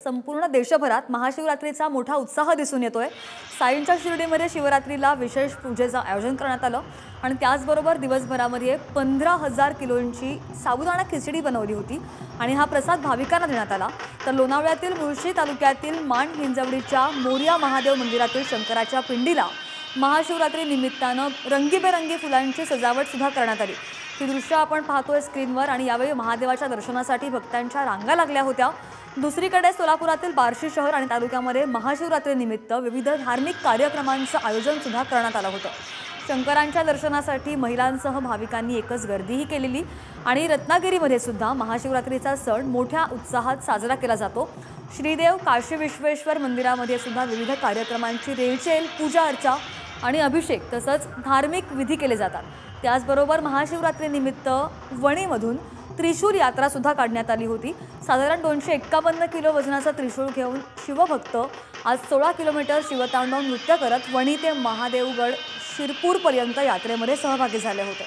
संपूर्ण देशभरात महाशिवरात्रीचा मोठा उत्साह दिसून येतोय। साईंच्या शिर्डीमध्ये शिवरात्रीला विशेष पूजेचं आयोजन करण्यात आलं आणि त्याचबरोबर दिवसभरामध्ये 15,000 किलोची साबुदाणा खिचडी बनवली होती आणि हा प्रसाद भाविकांना देण्यात आला। तर लोणावळ्यातील मुळशी तालुक्यातील मान हिंजवडीच्या मोरिया महादेव मंदिरातील शंकराच्या पिंडीला महाशिवरात्री निमित्तानं रंगीबेरंगी फुलांची सजावट सुद्धा करण्यात आली। ही दृश्य आपण पाहतोय स्क्रीनवर आणि यावेळी महादेवाच्या दर्शनासाठी भक्तांच्या रांगा लागल्या होत्या। दुसरीकडे सोलापुरातील बार्शी शहर आणि तालुक्यामध्ये महाशिवरात्रीनिमित्त विविध धार्मिक कार्यक्रमांचं आयोजन सुद्धा करण्यात आलं होतं। शंकरांच्या दर्शनासाठी महिलांसह भाविकांनी एकच गर्दीही केलेली आणि रत्नागिरीमध्ये सुद्धा महाशिवरात्रीचा सण मोठ्या उत्साहात साजरा केला जातो। श्रीदेव काशी विश्वेश्वर मंदिरामध्ये सुद्धा विविध कार्यक्रमांची रेलचेल, पूजा अर्चा आणि अभिषेक तसंच धार्मिक विधी केले जातात। त्याचबरोबर महाशिवरात्रीनिमित्त वणीमधून त्रिशूल यात्रा सुद्धा काढण्यात आली होती। साधारण 251 किलो वजनाचा त्रिशूल घेऊन शिवभक्त आज 16 किलोमीटर शिवतांडव नृत्य करत वणी ते महादेवगड शिरपूर पर्यंत यात्रेमध्ये सहभागी झाले होते।